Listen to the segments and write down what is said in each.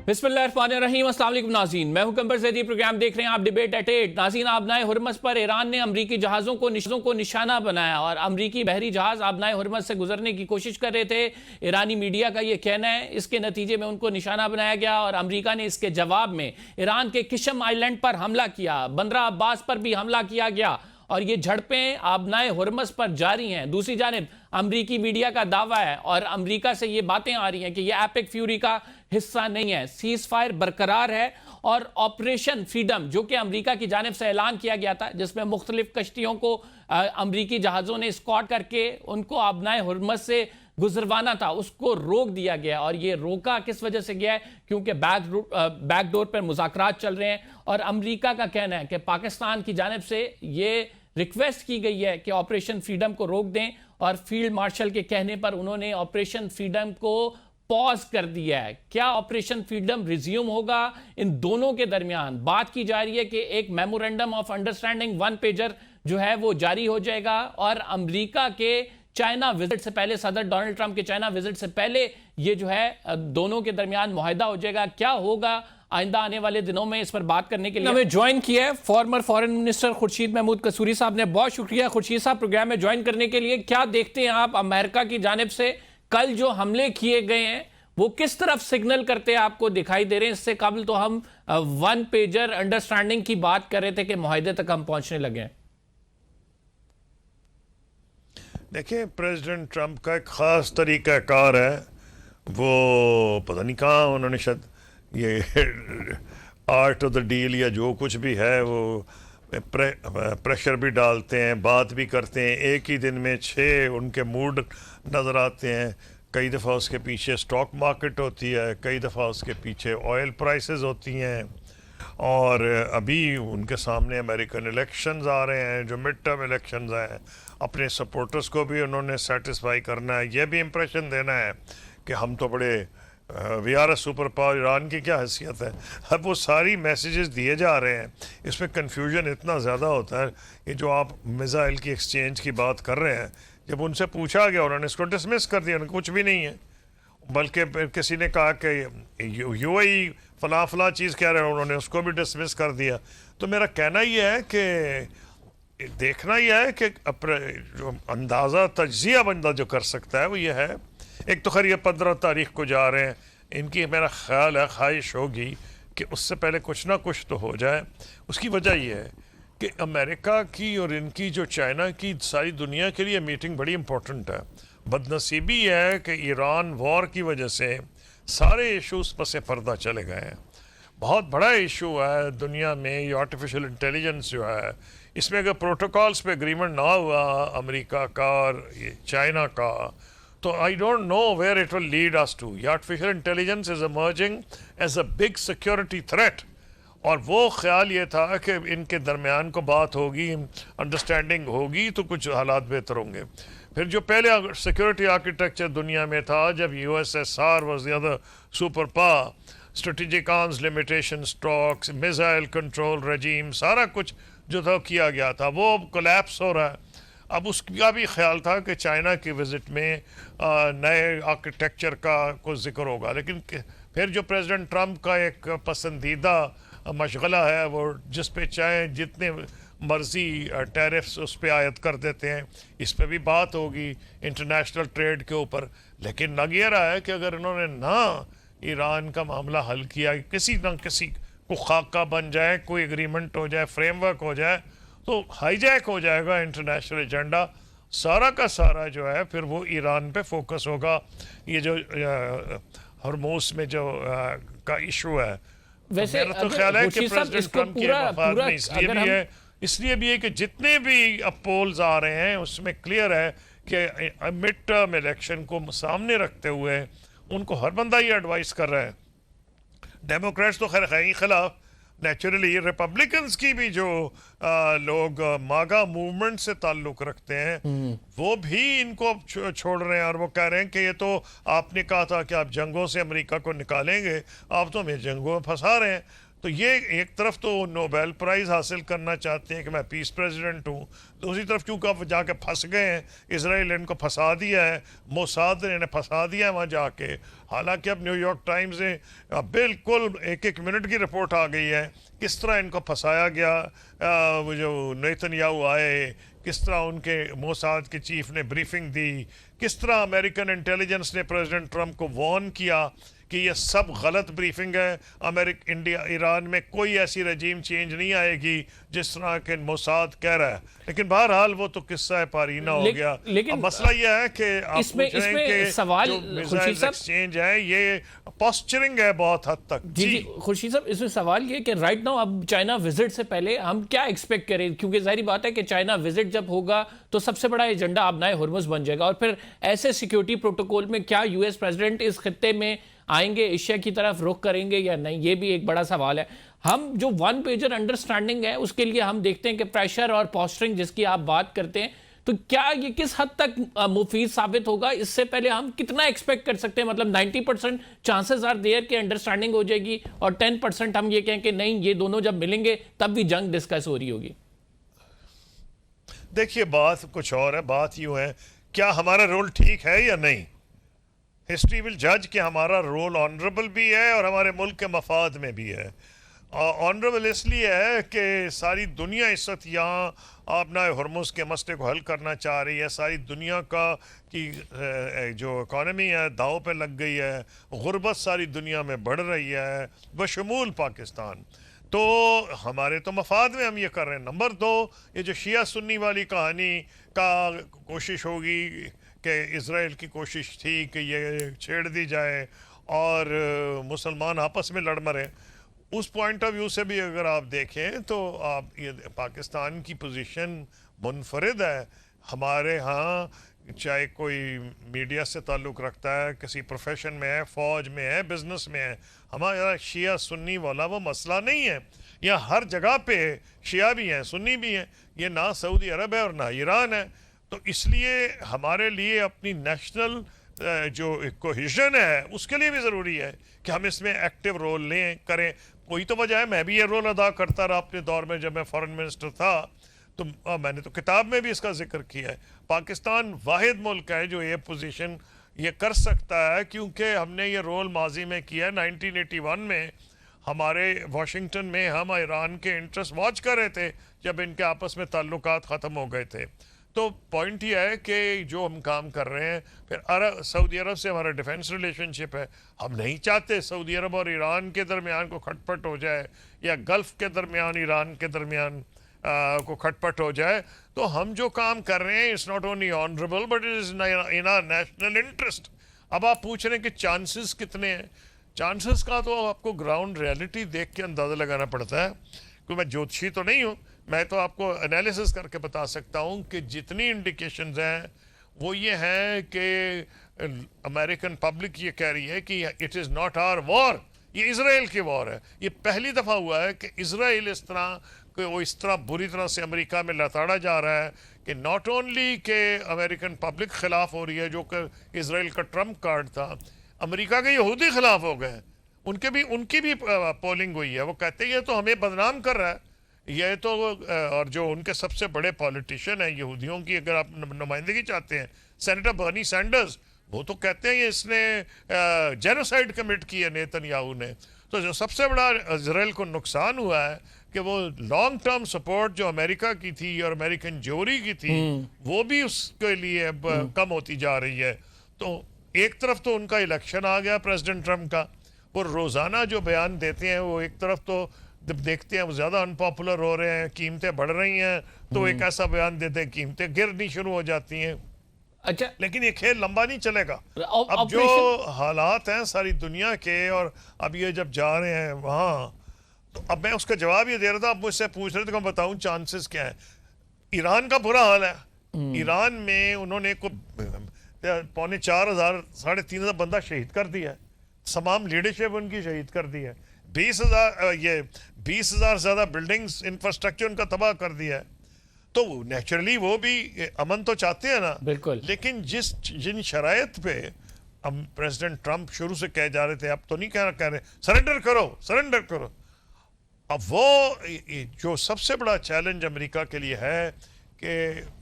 बिस्मिल्लाहिर्रहमानिर्रहीम, अस्सलाम वालेकुम नाज़रीन, मैं हूं कंबर ज़ैदी। प्रोग्राम देख रहे हैं आप डिबेट एट 8। नाज़रीन, आबनाए हुर्मस पर ईरान ने अमरीकी जहाज़ों को निशाना बनाया और अमरीकी बहरी जहाज़ आबनाए हुर्मस से गुजरने की कोशिश कर रहे थे। ईरानी मीडिया का ये कहना है इसके नतीजे में उनको निशाना बनाया गया और अमरीका ने इसके जवाब में ईरान के किशम आइलैंड पर हमला किया, बंदर अब्बास पर भी हमला किया गया और ये झड़पें आबनाए हुर्मस पर जारी हैं। दूसरी जानिब अमरीकी मीडिया का दावा है और अमरीका से ये बातें आ रही हैं कि ये एपिक फ्यूरी का हिस्सा नहीं है। सीज फायर बरकरार है और ऑपरेशन फ्रीडम जो कि अमरीका की जानिब से ऐलान किया गया था, जिसमें मुख्तलिफ कश्तियों को अमरीकी जहाज़ों ने स्कॉट करके उनको आबनाए हुर्मस से गुजरवाना था, उसको रोक दिया गया। और ये रोका किस वजह से गया है? क्योंकि बैकडोर पर मुज़ाकरात चल रहे हैं और अमरीका का कहना है कि पाकिस्तान की जानिब से ये रिक्वेस्ट की गई है कि ऑपरेशन फ्रीडम को रोक दें और फील्ड मार्शल के कहने पर उन्होंने ऑपरेशन फ्रीडम को पॉज कर दिया है। क्या ऑपरेशन फ्रीडम रिज्यूम होगा? इन दोनों के दरमियान बात की जा रही है कि एक memorandum of understanding one pager जो है वो जारी हो जाएगा और अमेरिका के चाइना विजिट से पहले, सदर डोनाल्ड ट्रंप के चाइना विजिट से पहले ये जो है दोनों के दरमियान मुआहदा हो जाएगा। क्या होगा आइंदा आने वाले दिनों में, इस पर बात करने के लिए हमें ज्वाइन किया है former foreign minister Khurshid Mahmud Kasuri sahab ने। बहुत शुक्रिया खुर्शीद साहब प्रोग्राम में ज्वाइन करने के लिए। क्या देखते हैं आप अमेरिका की जानिब से कल जो हमले किए गए हैं वो किस तरफ सिग्नल करते आपको दिखाई दे रहे हैं? इससे कबल तो हम वन पेजर अंडरस्टैंडिंग की बात कर रहे थे कि मुआहदे तक हम पहुंचने लगे हैं। देखिए, प्रेसिडेंट ट्रंप का एक ख़ास तरीक़ाकार है, वो पता नहीं कहाँ उन्होंने शायद ये आर्ट ऑफ द डील या जो कुछ भी है वो प्रेशर भी डालते हैं, बात भी करते हैं। एक ही दिन में 6 उनके मूड नज़र आते हैं। कई दफ़ा उसके पीछे स्टॉक मार्केट होती है, कई दफ़ा उसके पीछे ऑयल प्राइसेस होती हैं और अभी उनके सामने अमेरिकन इलेक्शंस आ रहे हैं जो मिड टर्म इलेक्शंस हैं। अपने सपोर्टर्स को भी उन्होंने सेटिस्फाई करना है, यह भी इम्प्रेशन देना है कि हम तो बड़े we are a super power, Iran की क्या हैसियत है। अब वो सारी मैसेजेस दिए जा रहे हैं, इसमें कन्फ्यूजन इतना ज़्यादा होता है। ये जो आप मिसाइल की एक्सचेंज की बात कर रहे हैं, जब उनसे पूछा गया उन्होंने इसको डिसमिस कर दिया, कुछ भी नहीं है। बल्कि किसी ने कहा कि यूएई फला फला चीज़ कह रहे हैं, उन्होंने उसको भी डिसमिस कर दिया। तो मेरा कहना ये है कि देखना यह है कि जो अंदाज़ा तज्जिया बंदा जो कर सकता है वो ये है, एक तो खैर ये 15 तारीख को जा रहे हैं, इनकी मेरा ख्याल है ख्वाहिश होगी कि उससे पहले कुछ ना कुछ तो हो जाए। उसकी वजह यह है कि अमेरिका की और इनकी जो चाइना की सारी दुनिया के लिए मीटिंग बड़ी इम्पोर्टेंट है। बदनसीबी है कि ईरान वॉर की वजह से सारे इशूज़ पसे पर्दा चले गए हैं। बहुत बड़ा इशू है दुनिया में ये आर्टिफिशियल इंटेलिजेंस जो है, इसमें अगर प्रोटोकॉल्स पे एग्रीमेंट ना हुआ अमेरिका का और ये चाइना का, तो I don't know where it will lead us to. ये artificial intelligence is emerging as a big security threat और वो ख्याल ये था कि इनके दरमियान को बात होगी, अंडरस्टैंडिंग होगी तो कुछ हालात बेहतर होंगे। फिर जो पहले सिक्योरिटी आर्किटेक्चर दुनिया में था, जब USSR was the other super power, strategic arms limitation talks, missile control regime, सारा कुछ जो था किया गया था, वो कोलैप्स हो रहा है। अब उसका भी ख्याल था कि चाइना की विज़िट में नए आर्किटेक्चर का कुछ जिक्र होगा, लेकिन फिर जो प्रेसिडेंट ट्रंप का एक पसंदीदा मशगला है वो जिस पे चाहे जितने मर्जी टैरिफ्स उस पर आयत कर देते हैं, इस पर भी बात होगी इंटरनेशनल ट्रेड के ऊपर। लेकिन लग ये रहा है कि अगर इन्होंने ना ईरान का मामला हल किया, किसी न किसी को खाका बन जाए, कोई एग्रीमेंट हो जाए, फ्रेमवर्क हो जाए, तो हाईजैक हो जाएगा इंटरनेशनल एजेंडा सारा का सारा जो है, फिर वो ईरान पे फोकस होगा। ये जो हरमोस में जो का इशू है, वैसे मेरा तो ख्याल है कि प्रेसिडेंट ट्रंप के मफाद में इसलिए भी है कि जितने भी अब पोल्स आ रहे हैं उसमें क्लियर है कि मिड टर्म इलेक्शन को सामने रखते हुए उनको हर बंदा ये एडवाइस कर रहा है। डेमोक्रेट्स तो खैर है ही खिलाफ, नेचुरली रिपब्लिकन्स की भी जो लोग मागा मूवमेंट से ताल्लुक़ रखते हैं वो भी इनको छोड़ रहे हैं और वो कह रहे हैं कि ये तो आपने कहा था कि आप जंगों से अमेरिका को निकालेंगे, आप तो हमें जंगों में फंसा रहे हैं। तो ये एक तरफ तो नोबेल प्राइज हासिल करना चाहते हैं कि मैं पीस प्रेसिडेंट हूँ, दूसरी तरफ क्योंकि अब जाके फंस गए हैं, इसराइल ने इनको फंसा दिया है, मोसाद ने इन्हें फंसा दिया है वहाँ जाके। हालांकि अब न्यूयॉर्क टाइम्स ने बिल्कुल एक एक मिनट की रिपोर्ट आ गई है किस तरह इनको फंसाया गया। वो जो नेतन्याहू आए, किस तरह उनके मोसाद के चीफ ने ब्रीफिंग दी, किस तरह अमेरिकन इंटेलिजेंस ने प्रेसिडेंट ट्रंप को वार्न किया कि ये सब गलत ब्रीफिंग है, इंडिया ईरान में कोई ऐसी रजीम चेंज नहीं आएगी जिस तरह के मोसाद कह रहा है। लेकिन बहरहाल वो तो किस्सा है पारीना हो गया। लेकिन अब मसला ये है कि आप इसमें सवाल जो मिसाइल एक्सचेंज है ये पॉस्चरिंग है बहुत हद तक। जी खुर्शीद साहब, इसमें सवाल ये कि राइट नाउ अब चाइना विजिट से पहले हम क्या एक्सपेक्ट करें, क्योंकि जाहिर बात है कि चाइना विजिट जब होगा तो सबसे बड़ा एजेंडा आबनाए हुर्मुज़ बन जाएगा, और फिर ऐसे सिक्योरिटी प्रोटोकॉल में क्या यूएस प्रेसिडेंट इस खत्ते में आएंगे, एशिया की तरफ रुख करेंगे या नहीं, ये भी एक बड़ा सवाल है। हम जो वन पेजर अंडरस्टैंडिंग है उसके लिए हम देखते हैं कि प्रेशर और पोस्टरिंग जिसकी आप बात करते हैं, तो क्या ये किस हद तक मुफीद साबित होगा, इससे पहले हम कितना एक्सपेक्ट कर सकते हैं? मतलब 90% चांसेस आर देयर कि अंडरस्टैंडिंग हो जाएगी और 10% हम ये कहें कि नहीं, ये दोनों जब मिलेंगे तब भी जंग डिस्कस हो रही होगी। देखिए बात कुछ और है, बात यूं है क्या हमारा रोल ठीक है या नहीं। हिस्ट्री विल जज कि हमारा रोल ऑनरेबल भी है और हमारे मुल्क के मफाद में भी है। ऑनरेबल इसलिए है कि सारी दुनिया इस वक्त यहाँ अपना हुर्मुज़ के मसले को हल करना चाह रही है। सारी दुनिया का की जो इकॉनमी है दाव पे लग गई है, गुर्बत सारी दुनिया में बढ़ रही है बशमूल पाकिस्तान। तो हमारे तो मफाद में हम ये कर रहे हैं। नंबर 2, ये जो शिया सुन्नी वाली कहानी का कोशिश होगी कि इसराइल की कोशिश थी कि ये छेड़ दी जाए और मुसलमान आपस में लड़ मरे, उस पॉइंट ऑफ व्यू से भी अगर आप देखें तो आप ये पाकिस्तान की पोजीशन मुनफरिद है। हमारे यहाँ चाहे कोई मीडिया से ताल्लुक़ रखता है, किसी प्रोफेशन में है, फ़ौज में है, बिज़नेस में है, हमारा शिया सुन्नी वाला वो मसला नहीं है। यहाँ हर जगह पे शिया भी हैं, सुन्नी भी हैं, ये ना सऊदी अरब है और ना ईरान है। तो इसलिए हमारे लिए अपनी नेशनल जो कोहेजन है उसके लिए भी ज़रूरी है कि हम इसमें एक्टिव रोल लें करें। कोई तो वजह है, मैं भी ये रोल अदा करता रहा अपने दौर में जब मैं फॉरेन मिनिस्टर था, तो मैंने तो किताब में भी इसका जिक्र किया है। पाकिस्तान वाहिद मुल्क है जो ये पोजीशन ये कर सकता है, क्योंकि हमने ये रोल माजी में किया है। 1981 में हमारे वाशिंगटन में हम ईरान के इंटरेस्ट वॉच कर रहे थे जब इनके आपस में ताल्लुकात ख़त्म हो गए थे। तो पॉइंट ये है कि जो हम काम कर रहे हैं, फिर सऊदी अरब से हमारा डिफेंस रिलेशनशिप है। हम नहीं चाहते सऊदी अरब और ईरान के दरमियान को खटपट हो जाए या गल्फ़ के दरमियान ईरान के दरमियान को खटपट हो जाए। तो हम जो काम कर रहे हैं it's not only honourable but it is in our national interest. अब आप पूछ रहे हैं कि चांसेस कितने हैं। चांसेस का तो आपको ग्राउंड रियलिटी देख के अंदाज़ा लगाना पड़ता है, क्योंकि मैं ज्योतिषी तो नहीं हूँ। मैं तो आपको एनालिसिस करके बता सकता हूँ कि जितनी इंडिकेशंस हैं वो ये हैं कि अमेरिकन पब्लिक ये कह रही है कि it is not our war, ये इसराइल की वॉर है। ये पहली दफ़ा हुआ है कि इसराइल इस तरह बुरी तरह से अमेरिका में लताड़ा जा रहा है कि नॉट ओनली के अमेरिकन पब्लिक ख़िलाफ़ हो रही है, जो कि इसराइल का ट्रम्प कार्ड था, अमेरिका के यहूदी ख़िलाफ़ हो गए। उनकी भी पोलिंग हुई है। वो कहते हैं ये तो हमें बदनाम कर रहा है, ये तो और जो उनके सबसे बड़े पॉलिटिशियन हैं यहूदियों की अगर आप नुमाइंदगी चाहते हैं, सेनेटर बर्नी सैंडर्स, वो तो कहते हैं ये इसने जेनोसाइड कमिट की है नेतन्याहू ने। तो जो सबसे बड़ा इजराइल को नुकसान हुआ है कि वो लॉन्ग टर्म सपोर्ट जो अमेरिका की थी और अमेरिकन जोरी की थी वो भी उसके लिए अब कम होती जा रही है। तो एक तरफ तो उनका इलेक्शन आ गया प्रेसिडेंट ट्रम्प का, और रोज़ाना जो बयान देते हैं वो एक तरफ तो जब देखते हैं वो ज़्यादा अनपॉपुलर हो रहे हैं, कीमतें बढ़ रही हैं, तो एक ऐसा बयान देते हैं कीमतें गिरनी शुरू हो जाती हैं। अच्छा, लेकिन ये खेल लंबा नहीं चलेगा। अब जो हालात हैं सारी दुनिया के, और अब ये जब जा रहे हैं वहाँ, तो अब मैं उसका जवाब ये दे रहा था, अब मुझसे पूछ रहे थे, मैं बताऊँ चांसेस क्या है। ईरान का बुरा हाल है। ईरान में उन्होंने को 4,500 3,500 बंदा शहीद कर दिया है, तमाम लीडरशिप उनकी शहीद कर दी है। 20,000 ज़्यादा बिल्डिंग्स इंफ्रास्ट्रक्चर उनका तबाह कर दिया है। तो नेचुरली वो भी अमन तो चाहते हैं ना, बिल्कुल। लेकिन जिन शराइत पे हम प्रेसिडेंट ट्रम्प शुरू से कह जा रहे थे, अब तो नहीं कह रहे सरेंडर करो, अब वो जो सबसे बड़ा चैलेंज अमेरिका के लिए है कि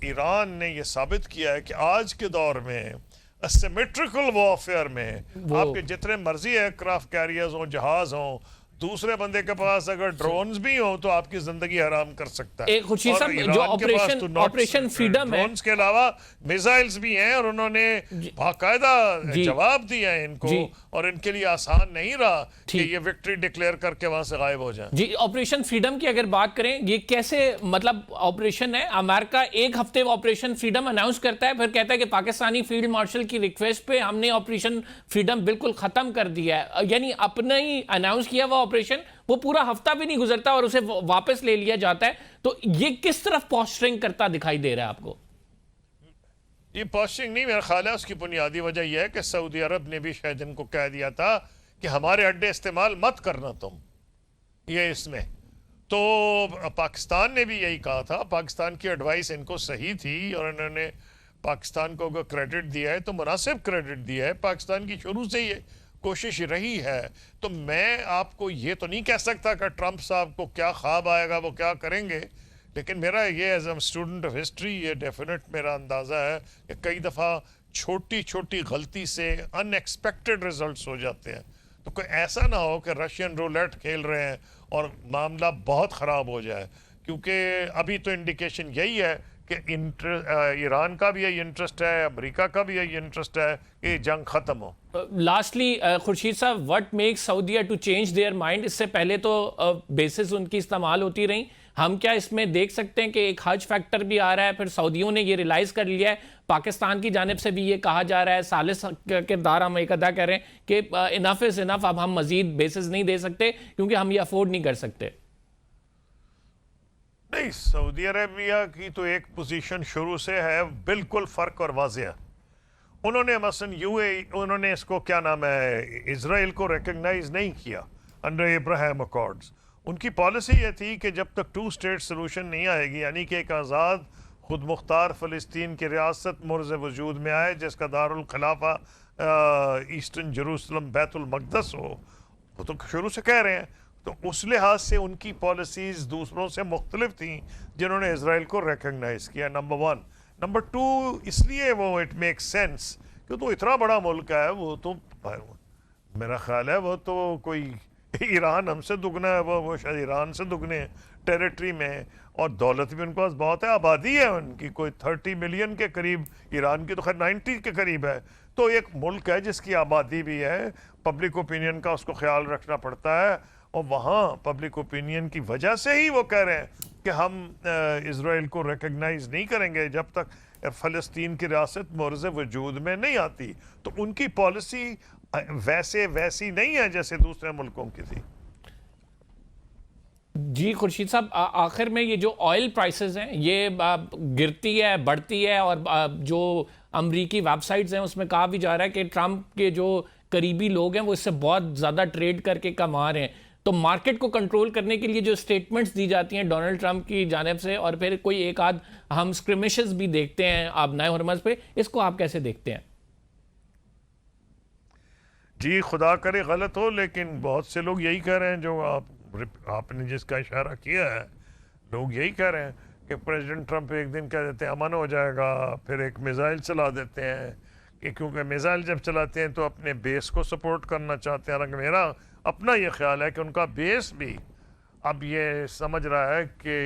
ईरान ने ये साबित किया है कि आज के दौर में असिमेट्रिकल वॉरफेयर में आपके जितने मर्जी एयरक्राफ्ट कैरियर्स हों, जहाज हों, दूसरे बंदे के पास अगर ड्रोन्स भी हो तो आपकी जिंदगी हराम कर सकता है। एक खुर्शीद साहब, जो ऑपरेशन फ्रीडम है, ड्रोन्स के अलावा मिसाइल्स भी हैं और उन्होंने बाकायदा जवाब दिया है इनको, और इनके लिए आसान नहीं रहा कि ये विक्ट्री डिक्लेयर करके वहां से गायब हो जाए। जी, ऑपरेशन फ्रीडम की अगर बात करें, ये कैसे मतलब ऑपरेशन है? अमेरिका एक हफ्ते ऑपरेशन फ्रीडम अनाउंस करता है, फिर कहता है कि पाकिस्तानी फील्ड मार्शल की रिक्वेस्ट पे हमने ऑपरेशन फ्रीडम बिल्कुल खत्म कर दिया है। यानी अपना ही अनाउंस किया हुआ ऑपरेशन वो पूरा हफ्ता भी नहीं गुजरता और उसे वापस ले लिया जाता है। तो ये किस तरफ पोस्टरिंग करता दिखाई दे रहा है आपको? ये पोस्टरिंग नहीं, मेरा ख्याल है उसकी बुनियादी वजह यह है कि सऊदी अरब ने भी शायद इनको कह दिया था कि हमारे अड्डे इस्तेमाल मत करना तुम, ये इसमें तो पाकिस्तान ने भी यही कहा था। पाकिस्तान की एडवाइस इनको सही थी और इन्होंने पाकिस्तान को अगर क्रेडिट दिया है तो मुनासिब क्रेडिट दिया है। पाकिस्तान की शुरू से ये कोशिश रही है। तो मैं आपको ये तो नहीं कह सकता कि ट्रंप साहब को क्या ख्वाब आएगा, वो क्या करेंगे, लेकिन मेरा ये as a student of history ये डेफिनेट मेरा अंदाज़ा है कि कई दफ़ा छोटी छोटी गलती से अनएक्सपेक्टेड रिजल्ट्स हो जाते हैं। तो कोई ऐसा ना हो कि रशियन रूलेट खेल रहे हैं और मामला बहुत ख़राब हो जाए, क्योंकि अभी तो इंडिकेशन यही है कि ईरान का भी यही इंटरेस्ट है, अमेरिका का भी यही इंटरेस्ट है कि जंग ख़त्म हो। Lastly Khurshid sahab, what makes Saudia to change their mind? इससे पहले तो बेसिस उनकी इस्तेमाल होती रही, हम क्या इसमें देख सकते हैं कि एक हज फैक्टर भी आ रहा है? फिर सऊदियों ने ये रियलाइज़ कर लिया है, पाकिस्तान की जानिब से भी ये कहा जा रहा है, सालिस किरदार हम एक अदा कर रहे हैं कि इनफ इज़ इनफ, अब हम मजीद बेसिस नहीं दे सकते क्योंकि हम ये अफोर्ड नहीं कर सकते। नहीं, सऊदी अरेबिया की तो एक पोजीशन शुरू से है बिल्कुल फ़र्क और वाज़ेह। उन्होंने मसलन उन्होंने इसको क्या नाम है, इजराइल को रिकग्नाइज नहीं किया अंडर इब्राहिम अकॉर्ड्स। उनकी पॉलिसी ये थी कि जब तक 2 स्टेट सोल्यूशन नहीं आएगी, यानी कि एक आज़ाद खुद मुख्तार फ़लस्तीन की रियासत मुर्ज़ वजूद में आए जिसका दारुल खिलाफा ईस्टर्न जेरूसलम बैतुल मक़दस हो, वो तो शुरू से कह रहे हैं। तो उस लिहाज से उनकी पॉलिसीज़ दूसरों से मुख्तलिफ थी जिन्होंने इजराइल को रिकग्नाइज किया, नंबर 1। नंबर 2, इसलिए वो इट मेक सेंस कि तो इतना बड़ा मुल्क है, वो तो मेरा ख्याल है वो तो कोई ईरान हमसे दुगना है, वो शायद ईरान से दुगने टेरिटरी में, और दौलत भी उनके पास बहुत है, आबादी है उनकी कोई 30 मिलियन के करीब, ईरान की तो खैर 90 के करीब है। तो एक मुल्क है जिसकी आबादी भी है, पब्लिक ओपिनियन का उसको ख्याल रखना पड़ता है, और वहाँ पब्लिक ओपिनियन की वजह से ही वो कह रहे हैं कि हम इजराइल को रिकग्नाइज नहीं करेंगे जब तक फ़लस्तीन की रियासत मुर्ज़ वजूद में नहीं आती। तो उनकी पॉलिसी वैसी नहीं है जैसे दूसरे मुल्कों की थी। जी खुर्शीद साहब, आखिर में ये जो ऑयल प्राइसेस हैं ये गिरती है, बढ़ती है, और जो अमरीकी वेबसाइट्स हैं उसमें कहा भी जा रहा है कि ट्रंप के जो करीबी लोग हैं वो इससे बहुत ज़्यादा ट्रेड करके कमा रहे हैं। तो मार्केट को कंट्रोल करने के लिए जो स्टेटमेंट्स दी जाती हैं डोनाल्ड ट्रंप की जानिब से, और फिर कोई एक आध हम स्क्रिमिशेस भी देखते हैं आबनाए हुरमज़ पे, इसको आप कैसे देखते हैं? जी खुदा करे गलत हो, लेकिन बहुत से लोग यही कह रहे हैं जो आपने जिसका इशारा किया है, लोग यही कह रहे हैं कि प्रेसिडेंट ट्रंप एक दिन कह देते हैं अमन हो जाएगा, फिर एक मिसाइल चला देते हैं कि क्योंकि मिसाइल जब चलाते हैं तो अपने बेस को सपोर्ट करना चाहते हैं। हालांकि मेरा अपना ये ख्याल है कि उनका बेस भी अब ये समझ रहा है कि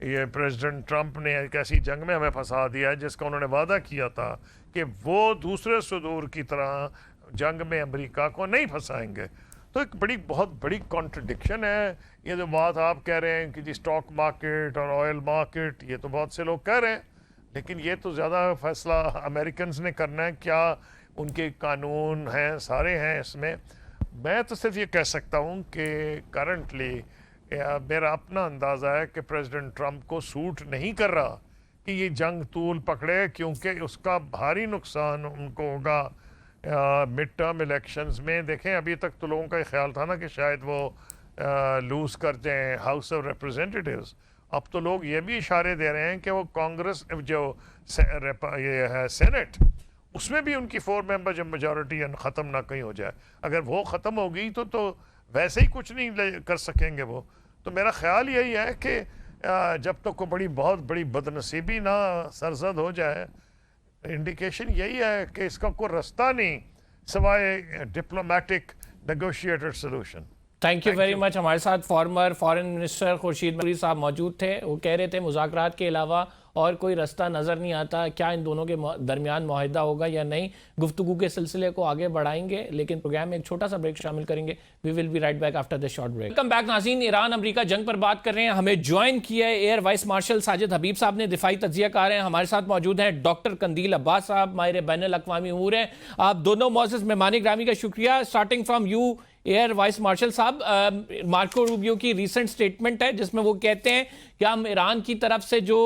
ये प्रेसिडेंट ट्रंप ने एक ऐसी जंग में हमें फंसा दिया है जिसका उन्होंने वादा किया था कि वो दूसरे सुदूर की तरह जंग में अमेरिका को नहीं फंसाएंगे। तो एक बहुत बड़ी कॉन्ट्रडिक्शन है ये जो बात आप कह रहे हैं कि जी स्टॉक मार्केट और ऑयल मार्केट, ये तो बहुत से लोग कह रहे हैं, लेकिन ये तो ज़्यादा फैसला अमेरिकन ने करना है। क्या उनके कानून हैं, सारे हैं इसमें। मैं तो सिर्फ ये कह सकता हूँ कि करंटली मेरा अपना अंदाज़ा है कि प्रेसिडेंट ट्रंप को सूट नहीं कर रहा कि ये जंग तूल पकड़े, क्योंकि उसका भारी नुकसान उनको होगा मिड टर्म इलेक्शंस में। देखें अभी तक तो लोगों का ख्याल था ना कि शायद वो लूज़ कर जाएँ हाउस ऑफ रिप्रेजेंटेटिव्स। अब तो लोग ये भी इशारे दे रहे हैं कि वो कांग्रेस जो ये है सेनेट, उसमें भी उनकी 4 मेंबर जब मेजॉरिटी ख़त्म ना कहीं हो जाए, अगर वो ख़त्म होगी तो वैसे ही कुछ नहीं कर सकेंगे वो। तो मेरा ख्याल यही है कि जब तक को बहुत बड़ी बदनसीबी ना सरजद हो जाए, इंडिकेशन यही है कि इसका कोई रास्ता नहीं सिवाय diplomatic negotiated solution. Thank you very much. हमारे साथ farmer foreign minister Khurshid Naqvi साहब मौजूद थे। वो कह रहे थे मुज़ाकरात के अलावा और कोई रास्ता नज़र नहीं आता, क्या इन दोनों के दरमियान मुआहिदा होगा या नहीं। गुफ्तगू के सिलसिले को आगे बढ़ाएंगे, लेकिन प्रोग्राम में एक छोटा सा ब्रेक शामिल करेंगे। We will be right back after this short break. Welcome back नाज़रीन, ईरान अमेरिका जंग पर बात कर रहे हैं। हमें ज्वाइन किया है एयर वाइस मार्शल साजिद हबीब साहब ने, दिफाई तज्जिया कार हैं। हमारे साथ मौजूद हैं डॉक्टर कंदील अब्बास साहब, माहिर बैनुल-अक़वामी उमूर हैं। आप दोनों मोअज़्ज़ज़ मेहमान ग्रामी का शुक्रिया। Starting from you air vice marshal साहब, मार्को रूबियो की रीसेंट स्टेटमेंट है जिसमें वो कहते हैं कि हम ईरान की तरफ से जो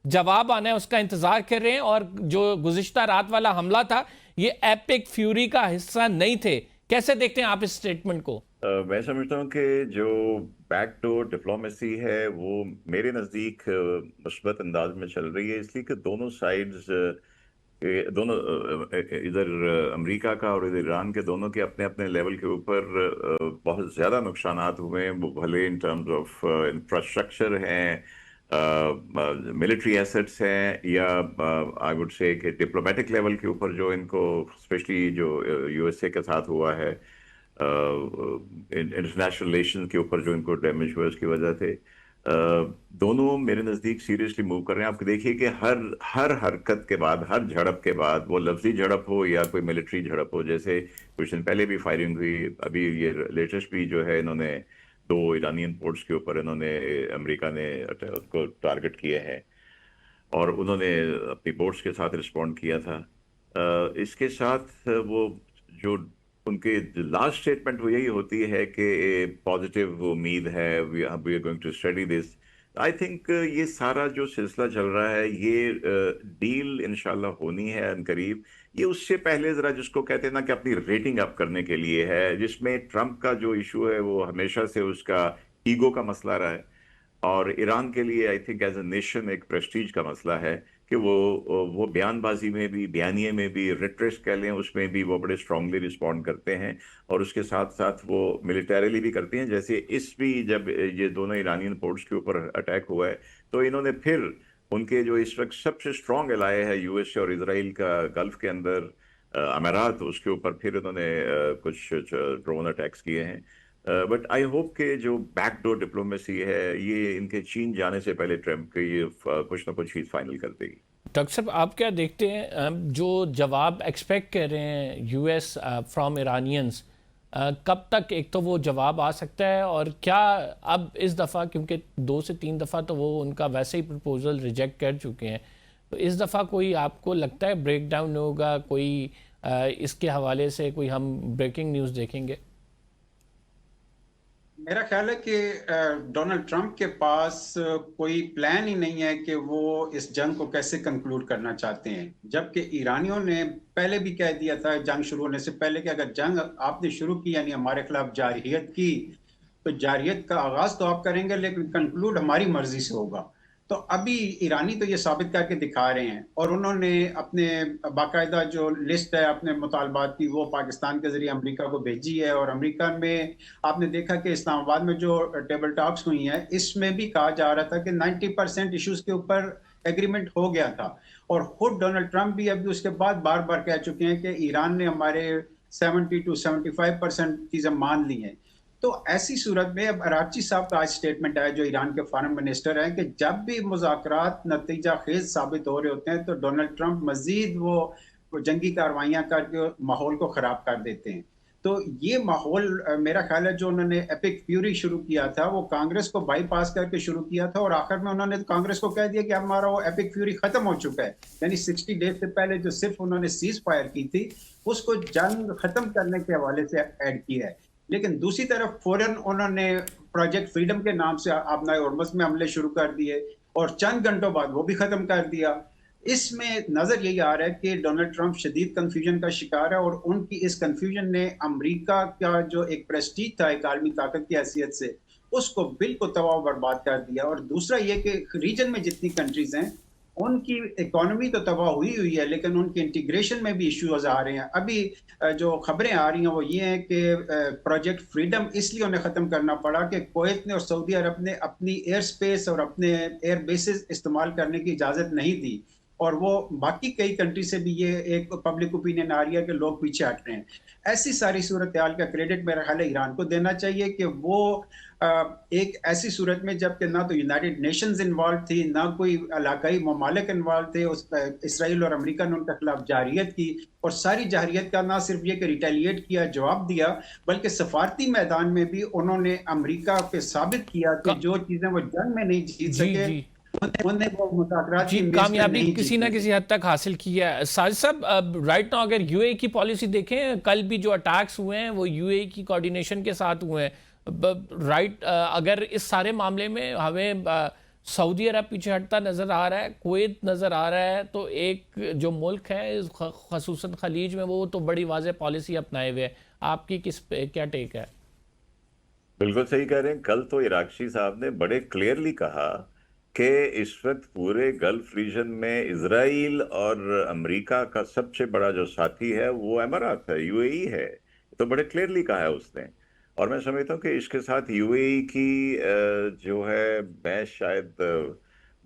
जवाब आना है उसका इंतजार कर रहे हैं, और जो गुज़िश्ता रात वाला हमला था ये एपिक फ्यूरी का हिस्सा नहीं थे। कैसे देखते हैं आप इस स्टेटमेंट को? मैं समझता हूँ कि जो बैकडोर डिप्लोमेसी है वो मेरे नज़दीक मुस्बत अंदाज में चल रही है, इसलिए कि दोनों साइड्स, दोनों इधर अमेरिका का और इधर ईरान के, दोनों के अपने अपने लेवल के ऊपर बहुत ज़्यादा नुकसानात हुए हैं। वो भले इन टर्म्स ऑफ इंफ्रास्ट्रक्चर हैं, मिलिट्री एसेट्स हैं, या आई वुड से कि डिप्लोमेटिक लेवल के ऊपर जो इनको स्पेशली जो यूएसए के साथ हुआ है, इंटरनेशनल रिलेशन के ऊपर जो इनको डैमेज हुआ उसकी वजह से, दोनों मेरे नज़दीक सीरियसली मूव कर रहे हैं। आप देखिए कि हर हरकत के बाद, हर झड़प के बाद, वो लफ्जी झड़प हो या कोई मिलिट्री झड़प हो, जैसे कुछ दिन पहले भी फायरिंग हुई, अभी ये लेटेस्ट भी जो है इन्होंने 2 ईरानियन पोर्ट्स के ऊपर इन्होंने, अमेरिका ने उसको टारगेट किए हैं और उन्होंने अपनी बोट्स के साथ रिस्पॉन्ड किया था। इसके साथ वो जो उनके लास्ट स्टेटमेंट वो यही होती है कि पॉजिटिव उम्मीद है, we are going to study this. I think ये सारा जो सिलसिला चल रहा है, ये डील इंशाल्लाह होनी है अनकरीब। ये उससे पहले जरा जिसको कहते हैं ना कि अपनी रेटिंग अप करने के लिए है, जिसमें ट्रंप का जो इशू है वो हमेशा से उसका ईगो का मसला रहा है, और ईरान के लिए I think as a nation एक प्रेस्टीज का मसला है कि वो बयानबाजी में भी, बयानिए में भी, रिट्रेस कह लें उसमें भी वो बड़े स्ट्रांगली रिस्पॉन्ड करते हैं, और उसके साथ साथ वो मिलिटरीली भी करते हैं। जैसे इस भी जब ये दोनों ईरानियन पोर्ट्स के ऊपर अटैक हुआ है तो इन्होंने फिर उनके जो इस वक्त सबसे स्ट्रांग एलाय है यूएस और इसराइल का गल्फ के अंदर, अमारात, उसके ऊपर फिर उन्होंने कुछ ड्रोन अटैक्स किए हैं। बट आई होप कि जो बैकडोर डिप्लोमेसी है ये इनके चीन जाने से पहले ट्रम्प के ये कुछ ना कुछ चीज़ फाइनल कर देगी। डॉक्टर साहब, आप क्या देखते हैं, जो जवाब एक्सपेक्ट कर रहे हैं यूएस फ्रॉम ईरानियंस, कब तक एक तो वो जवाब आ सकता है, और क्या अब इस दफ़ा, क्योंकि 2 से 3 दफ़ा तो वो उनका वैसे ही प्रपोजल रिजेक्ट कर चुके हैं, तो इस दफ़ा कोई आपको लगता है ब्रेक डाउन होगा, कोई इसके हवाले से कोई हम ब्रेकिंग न्यूज़ देखेंगे? मेरा ख्याल है कि डोनाल्ड ट्रंप के पास कोई प्लान ही नहीं है कि वो इस जंग को कैसे कंक्लूड करना चाहते हैं, जबकि ईरानियों ने पहले भी कह दिया था जंग शुरू होने से पहले कि अगर जंग आपने शुरू की यानी हमारे खिलाफ जारहियत की, तो जारहियत का आगाज तो आप करेंगे लेकिन कंक्लूड हमारी मर्जी से होगा। तो अभी ईरानी तो ये साबित करके दिखा रहे हैं, और उन्होंने अपने बाकायदा जो लिस्ट है अपने मुतालबात की वो पाकिस्तान के जरिए अमेरिका को भेजी है, और अमेरिका में आपने देखा कि इस्लामाबाद में जो टेबल टॉक्स हुई हैं इसमें भी कहा जा रहा था कि 90% इश्यूज के ऊपर एग्रीमेंट हो गया था, और खुद डोनाल्ड ट्रंप भी अभी उसके बाद बार बार कह चुके हैं कि ईरान ने हमारे 70 to 75% चीजें मान ली हैं। तो ऐसी सूरत में अब अरागची साहब का आज स्टेटमेंट आया, जो ईरान के फॉरेन मिनिस्टर हैं, कि जब भी मुज़ाकरात नतीजा खेज साबित हो रहे होते हैं तो डोनाल्ड ट्रंप मजीद वो जंगी कार्रवाइयां करके माहौल को खराब कर देते हैं। तो ये माहौल मेरा ख्याल है जो उन्होंने एपिक फ्यूरी शुरू किया था वो कांग्रेस को बाईपास करके शुरू किया था, और आखिर में उन्होंने कांग्रेस को कह दिया कि हमारा वो एपिक फ्यूरी खत्म हो चुका है। यानी 60 डेज से पहले जो सिर्फ उन्होंने सीज फायर की थी उसको जंग खत्म करने के हवाले से ऐड किया है। लेकिन दूसरी तरफ फौरन उन्होंने प्रोजेक्ट फ्रीडम के नाम से आबनाए होर्मुज़ में हमले शुरू कर दिए, और चंद घंटों बाद वो भी खत्म कर दिया। इसमें नजर यही आ रहा है कि डोनाल्ड ट्रंप शदीद कंफ्यूजन का शिकार है, और उनकी इस कंफ्यूजन ने अमेरिका का जो एक प्रेस्टीज था एक आलमी ताकत की हैसियत से उसको बिल्कुल तबाह बर्बाद कर दिया। और दूसरा ये कि रीजन में जितनी कंट्रीज हैं उनकी इकोनॉमी तो तबाह हुई हुई है, लेकिन उनके इंटीग्रेशन में भी इश्यूज आ रहे हैं। अभी जो खबरें आ रही हैं वो ये हैं कि प्रोजेक्ट फ्रीडम इसलिए उन्हें ख़त्म करना पड़ा कि कुवैत ने और सऊदी अरब ने अपनी एयर स्पेस और अपने एयर बेसिस इस्तेमाल करने की इजाज़त नहीं दी, और वो बाकी कई कंट्री से भी ये एक पब्लिक ओपिनियन आ रही है कि लोग पीछे हट रहे हैं। ऐसी सारी सूरत हाल का क्रेडिट मेरा ख्याल है ईरान को देना चाहिए कि वो एक ऐसी सूरत में जबकि ना तो यूनाइटेड नेशंस इन्वॉल्व थी, ना कोई इलाकाई ममालिक इन्वॉल्व थे, उस इसराइल और अमेरिका ने उनके खिलाफ जारहियत की, और सारी जारहियत का ना सिर्फ ये कि रिटेलिएट किया, जवाब दिया, बल्कि सफारती मैदान में भी उन्होंने अमेरिका पे साबित किया कि जो चीजें वो जंग में नहीं जीत जी सके जी उन्हें वो मुज़ाकरात जी की मेज पे कामयाबी नहीं किसी ना जीतने किसी हद तक हासिल की है। साजिद साहब, राइट नाउ अगर यूएई की पॉलिसी देखें, कल भी जो अटैक्स हुए हैं वो यूएई की कोऑर्डिनेशन के साथ हुए हैं। राइट, अगर इस सारे मामले में हमें सऊदी अरब पीछे हटता नज़र आ रहा है, कुवैत नज़र आ रहा है, तो एक जो मुल्क है खसूसन खलीज में वो तो बड़ी वाज़ेह पॉलिसी अपनाए हुए है। आपकी किस पे क्या टेक है? बिल्कुल सही कह रहे हैं। कल तो इराकशी साहब ने बड़े क्लियरली कहा कि इस वक्त पूरे गल्फ रीजन में इजराइल और अमेरिका का सबसे बड़ा जो साथी है वो अमारात है, यूएई है। तो बड़े क्लियरली कहा है उसने। और मैं समझता हूँ कि इसके साथ यूएई की जो है, मैं शायद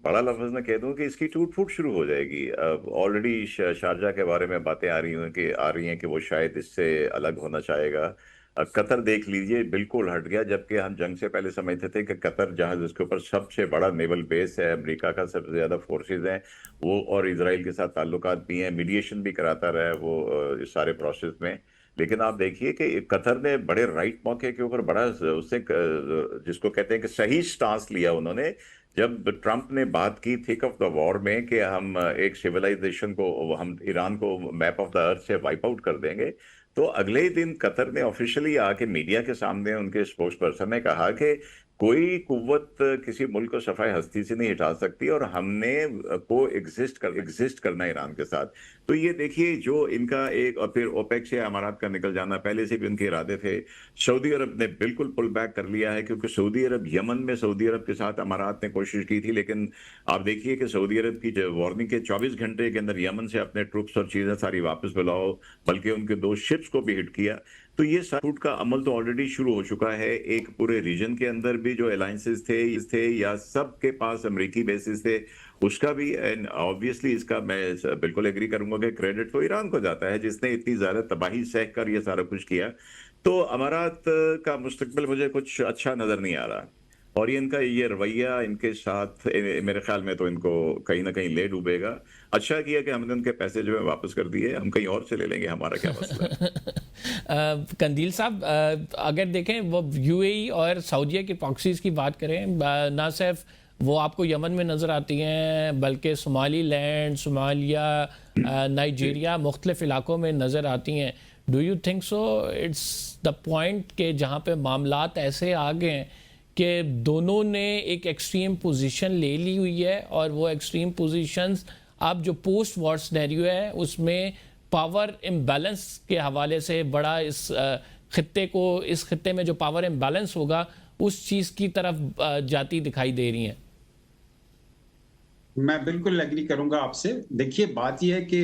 बड़ा लफ्ज में कह दूं कि इसकी टूट फूट शुरू हो जाएगी। ऑलरेडी शारजा के बारे में बातें आ रही हैं कि वो शायद इससे अलग होना चाहेगा। कतर देख लीजिए, बिल्कुल हट गया, जबकि हम जंग से पहले समझते थे कि कतर जहां जिसके ऊपर सबसे बड़ा नेवल बेस है, अमेरिका का सबसे ज्यादा फोर्सेज हैं वो, और इसराइल के साथ ताल्लुकात भी हैं, मीडिएशन भी कराता रहा है वो इस सारे प्रोसेस में। लेकिन आप देखिए कि कतर ने बड़े राइट मौके के ऊपर बड़ा उससे जिसको कहते हैं कि सही स्टांस लिया उन्होंने। जब ट्रंप ने बात की थिक ऑफ द वॉर में कि हम एक सिविलाइजेशन को, हम ईरान को मैप ऑफ द अर्थ से वाइप आउट कर देंगे, तो अगले ही दिन कतर ने ऑफिशियली आके मीडिया के सामने उनके स्पोक्स पर्सन ने कहा कि कोई कुव्वत किसी मुल्क को सफाई हस्ती से नहीं हटा सकती और हमने को एग्जिस्ट करना ईरान के साथ। तो ये देखिए जो इनका एक, और फिर ओपेक से अमारात का निकल जाना पहले से भी उनके इरादे थे। सऊदी अरब ने बिल्कुल पुल बैक कर लिया है, क्योंकि सऊदी अरब, यमन में सऊदी अरब के साथ अमारात ने कोशिश की थी, लेकिन आप देखिए कि सऊदी अरब की वार्निंग के 24 घंटे के अंदर यमन से अपने ट्रूप्स और चीजें सारी वापस बुलाओ, बल्कि उनके 2 शिप्स को भी हिट किया। तो ये फूट का अमल तो ऑलरेडी शुरू हो चुका है। एक पूरे रीजन के अंदर भी जो अलायंसेस थे या सबके पास अमेरिकी बेसिस थे, उसका भी। एंड ऑब्वियसली इसका मैं बिल्कुल एग्री करूंगा कि क्रेडिट तो ईरान को जाता है, जिसने इतनी ज्यादा तबाही सह कर ये सारा कुछ किया। तो अमारात का मुस्तकबिल मुझे कुछ अच्छा नजर नहीं आ रहा, और ये इनका ये रवैया इनके साथ मेरे ख्याल में तो इनको कहीं ना कहीं ले डूबेगा। अच्छा किया कि हमने उनके पैसे जो है वापस कर दिए, हम कहीं और से ले लेंगे, हमारा क्या मसला है। कंदील साहब, अगर देखें वो यूएई और सऊदीया की प्रॉक्सीज की बात करें, ना सिर्फ वो आपको यमन में नज़र आती हैं, बल्कि सोमाली लैंड, सोमालिया, नाइजीरिया, मुख्तलिफ इलाकों में नज़र आती हैं। Do you think so it's the point के जहाँ पे मामलात ऐसे आ गए हैं कि दोनों ने एक एक्सट्रीम पोजीशन ले ली हुई है, और वो एक्सट्रीम पोजीशंस अब जो पोस्ट वॉर सिनेरियो है उसमें पावर इम्बैलेंस के हवाले से बड़ा इस खित्ते में जो पावर इम्बैलेंस होगा उस चीज़ की तरफ जाती दिखाई दे रही हैं? मैं बिल्कुल एग्री करूंगा आपसे। देखिए, बात यह है कि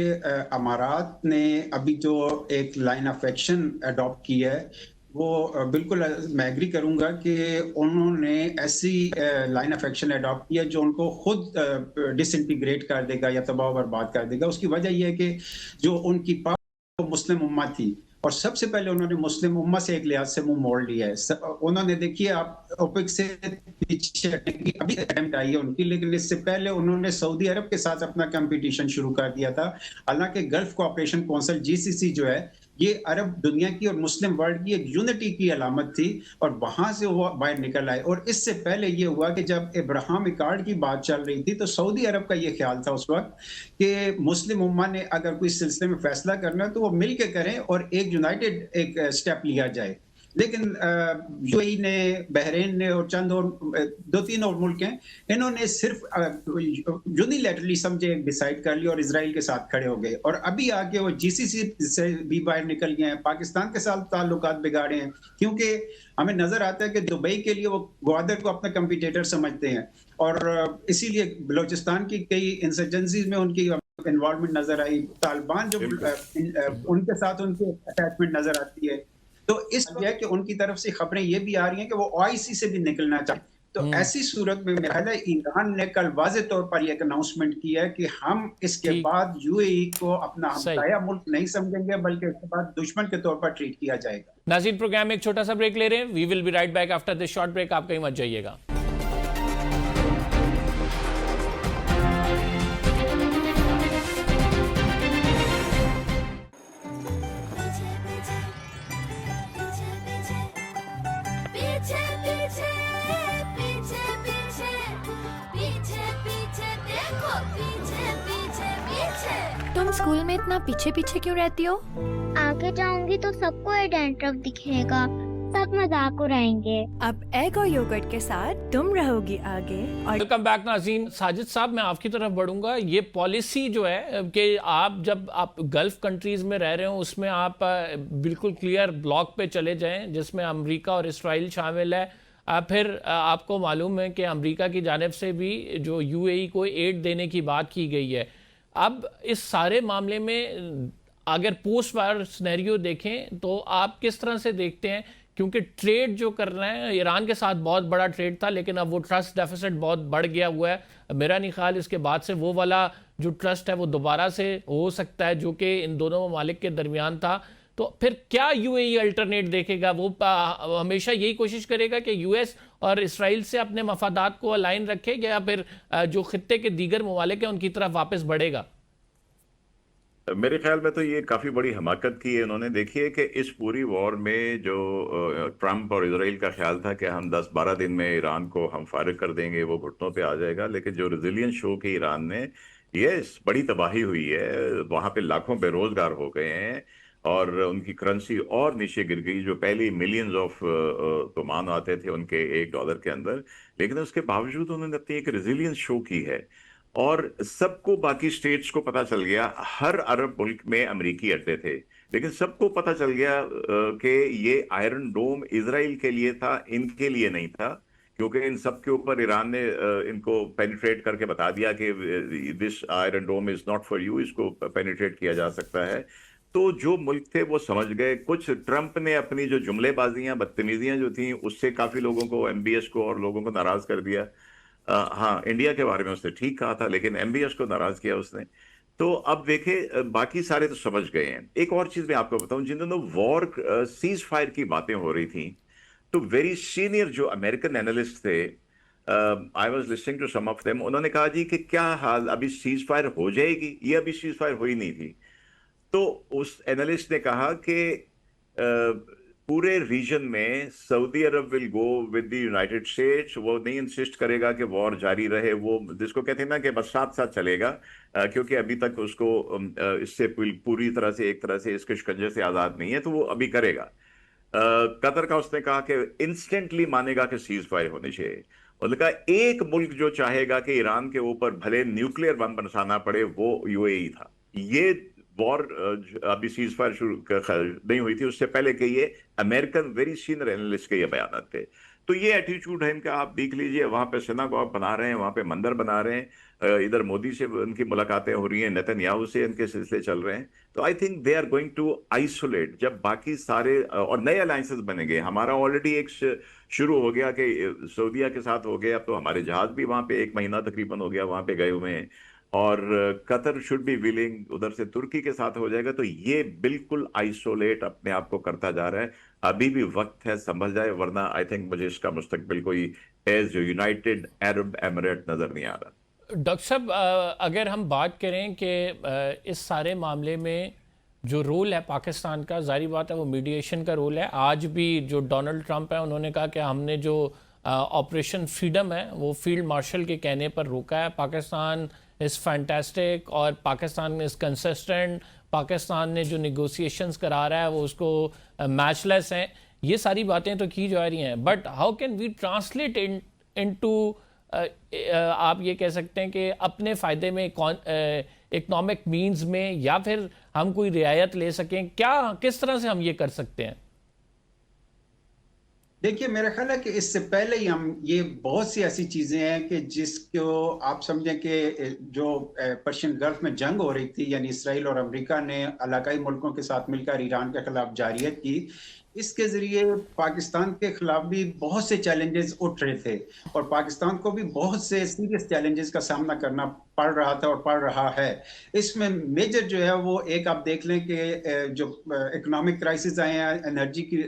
अमारात ने अभी जो एक लाइन ऑफ एक्शन अडॉप्ट की है, वो बिल्कुल मैं एग्री करूंगा कि उन्होंने ऐसी लाइन ऑफ एक्शन अडॉप्ट किया जो उनको खुद डिसइंटीग्रेट कर देगा या तबाह बर्बाद कर देगा। उसकी वजह यह है कि जो उनकी पावर मुस्लिम उम्मा थी, और सबसे पहले उन्होंने मुस्लिम उम्मा से एक लिहाज से मुंह मोड़ लिया है। उन्होंने, देखिए, आप ओपेक से पीछे हटने की अभी अटेम्प्ट आई है उनकी, लेकिन इससे पहले उन्होंने सऊदी अरब के साथ अपना कंपटीशन शुरू कर दिया था। हालांकि गल्फ कोऑपरेशन काउंसिल जीसीसी जो है, ये अरब दुनिया की और मुस्लिम वर्ल्ड की एक यूनिटी की अलामत थी, और वहां से वो बाहर निकल आए। और इससे पहले ये हुआ कि जब इब्राहिम अकॉर्ड की बात चल रही थी, तो सऊदी अरब का ये ख्याल था उस वक्त कि मुस्लिम उम्मा ने अगर कोई सिलसिले में फैसला करना है तो वो मिल के करें और एक यूनाइटेड एक स्टेप लिया जाए। लेकिन यूएई ने, बहरीन ने और चंद और 2-3 और मुल्क हैं, इन्होंने सिर्फ यूनिलैटरली समझे डिसाइड कर लिया और इजराइल के साथ खड़े हो गए, और अभी आके वो जीसीसी से भी बाहर निकल गए हैं, पाकिस्तान के साथ ताल्लुकात बिगाड़े हैं, क्योंकि हमें नजर आता है कि दुबई के लिए वो ग्वादर को अपना कंपटीटर समझते हैं, और इसीलिए बलोचिस्तान की कई इंसर्जेंसीज में उनकी इन्वॉल्वमेंट नजर आई, तालिबान जो उनके साथ उनकी अटैचमेंट नजर आती है। तो इस वजह कि उनकी तरफ से खबरें ये भी आ रही हैं कि वो ओआईसी से भी निकलना चाहते। तो ऐसी सूरत में मेरा ख्याल है ईरान ने कल वाज़ेह तौर पर एक अनाउंसमेंट किया है कि हम इसके बाद यूएई को अपना हमसाया मुल्क नहीं समझेंगे, बल्कि इसके बाद दुश्मन के तौर पर ट्रीट किया जाएगा। नाज़रीन, प्रोग्राम में एक छोटा सा ब्रेक ले रहे हैं। We will be right back after this short break. आप कहीं मत जाइएगा। तुम स्कूल में इतना पीछे पीछे क्यों रहती हो? आगे जाऊंगी तो सबको ये डैंड्रफ दिखेगा, सब मजाक उड़ाएंगे। अब एग और योगर्ट के साथ तुम रहोगी आगे। और वेलकम बैक नाज़रीन। साजिद साहब, मैं आपकी तरफ बढ़ूंगा। ये पॉलिसी जो है कि जब आप गल्फ कंट्रीज में रह रहे हो, उसमें आप बिल्कुल क्लियर ब्लॉक पे चले जाएं जिसमें अमेरिका और इसराइल शामिल है। फिर आपको मालूम है कि अमेरिका की जानिब से भी जो यूएई को एड देने की बात की गई है। अब इस सारे मामले में अगर पोस्ट वार सिनेरियो देखें तो आप किस तरह से देखते हैं? क्योंकि ट्रेड जो कर रहे हैं, ईरान के साथ बहुत बड़ा ट्रेड था, लेकिन अब वो ट्रस्ट डेफिसिट बहुत बढ़ गया हुआ है। मेरा नहीं ख्याल इसके बाद से वो वाला जो ट्रस्ट है वो दोबारा से हो सकता है जो कि इन दोनों ममालिक के दरमियान था। तो फिर क्या यूएई अल्टरनेट देखेगा? वो हमेशा यही कोशिश करेगा कि यूएस और इसराइल से अपने मफादात को अलाइन रखे, या फिर जो खित्ते के दीगर ममालिक हैं उनकी तरफ वापस बढ़ेगा? मेरे ख्याल में तो ये काफी बड़ी हमाकत की है इन्होंने। देखिए कि इस पूरी वॉर में जो ट्रंप और इसराइल का ख्याल था कि हम 10-12 दिन में ईरान को हम फारिग कर देंगे, वो घुटनों पे आ जाएगा, लेकिन जो रेजिलियंस शो की ईरान ने, ये बड़ी तबाही हुई है। वहां पे लाखों बेरोजगार हो गए हैं और उनकी करेंसी और नीचे गिर गई। जो पहले मिलियंस ऑफ तोमान आते थे उनके $1 के अंदर, लेकिन उसके बावजूद उन्होंने अपनी एक रेजिलियंस शो की है। और सबको, बाकी स्टेट्स को पता चल गया, हर अरब मुल्क में अमेरिकी अड्डे थे, लेकिन सबको पता चल गया कि ये आयरन डोम इजराइल के लिए था, इनके लिए नहीं था, क्योंकि इन सब के ऊपर ईरान ने इनको पेनिट्रेट करके बता दिया कि this iron dome is not for you, इसको पेनिट्रेट किया जा सकता है। तो जो मुल्क थे वो समझ गए। कुछ ट्रंप ने अपनी जो जुमलेबाजियां, बदतमीजियां जो थी, उससे काफी लोगों को, एमबीएस को और लोगों को नाराज कर दिया। हाँ, इंडिया के बारे में उसने ठीक कहा था, लेकिन एमबीएस को नाराज किया उसने। तो अब देखे, बाकी सारे तो समझ गए हैं। एक और चीज मैं आपको बताऊं, जिन दिनों वॉर सीज फायर की बातें हो रही थी, तो वेरी सीनियर जो अमेरिकन एनालिस्ट थे, I was listening to some of them, उन्होंने कहा जी कि क्या हाल, अभी सीज फायर हो जाएगी? ये अभी सीज फायर हुई नहीं थी। तो उस एनालिस्ट ने कहा कि पूरे रीजन में Saudi Arab will go with the United states. वो नहीं इंसिस्ट करेगा कि वॉर जारी रहे, वो जिसको कहते हैं ना कि बस साथ साथ चलेगा, क्योंकि अभी तक उसको इससे पूरी तरह से, एक तरह से इसके शिकंजे से आज़ाद नहीं है, तो वो अभी करेगा। कतर का उसने कहा कि इंस्टेंटली मानेगा कि सीज फायर होनी चाहिए। उन्होंने कहा एक मुल्क जो चाहेगा कि ईरान के ऊपर भले न्यूक्लियर बम बरसाना पड़े, वो यूएई था। ये वॉर अभी सीज फायर शुरू नहीं हुई थी, उससे पहले के ये अमेरिकन वेरी सीनियर एनालिस्ट के ये बयान थे। तो ये एटीट्यूड है इनका। आप देख लीजिए, वहां पे सिनागॉग बना रहे हैं, वहां पे मंदिर बना रहे हैं, इधर मोदी से उनकी मुलाकातें हो रही हैं, नेतन्याहू से इनके सिलसिले चल रहे हैं। तो I think they are going to isolate. जब बाकी सारे और नए अलायंसेस बनेंगे, हमारा ऑलरेडी एक शुरू हो गया कि सऊदीया के साथ हो गया, अब तो हमारे जहाज भी वहां पे 1 महीना तकरीबन हो गया वहां पे गए हुए हैं, और कतर शुड बी विलिंग, उधर से तुर्की के साथ हो जाएगा। तो ये बिल्कुल आइसोलेट अपने आप को करता जा रहा है। अभी भी वक्त है, संभल जाए, वरना आई थिंक मुझे इसका मुस्तकबिल कोई एज यूनाइटेड अरब एमिरेट नजर नहीं आ रहा। डॉक्टर साहब, अगर हम बात करें कि इस सारे मामले में जो रोल है पाकिस्तान का, जारी बात है वो मीडिएशन का रोल है। आज भी जो डोनाल्ड ट्रंप है, उन्होंने कहा कि हमने जो ऑपरेशन फ्रीडम है वो फील्ड मार्शल के कहने पर रोका है। पाकिस्तान इज़ फैंटास्टिक और पाकिस्तान इज़ कंसिस्टेंट। पाकिस्तान ने जो निगोसिएशंस करा रहा है वो उसको मैचलेस हैं। ये सारी बातें तो की जा रही हैं, but how can we translate into आप ये कह सकते हैं कि अपने फ़ायदे में इकोनॉमिक मीन्स में, या फिर हम कोई रियायत ले सकें, क्या किस तरह से हम ये कर सकते हैं? देखिए, मेरा ख्याल है कि इससे पहले ही हम ये बहुत सी ऐसी चीजें हैं कि जिसको आप समझें कि जो पर्शियन गल्फ में जंग हो रही थी, यानी इसराइल और अमेरिका ने इलाकाई मुल्कों के साथ मिलकर ईरान के खिलाफ जारियत की, इसके जरिए पाकिस्तान के खिलाफ भी बहुत से चैलेंजेस उठ रहे थे और पाकिस्तान को भी बहुत से सीरियस चैलेंजेस का सामना करना पड़ रहा था और पड़ रहा है। इसमें मेजर जो है वो एक आप देख लें कि जो इकोनॉमिक क्राइसिस आए हैं, एनर्जी की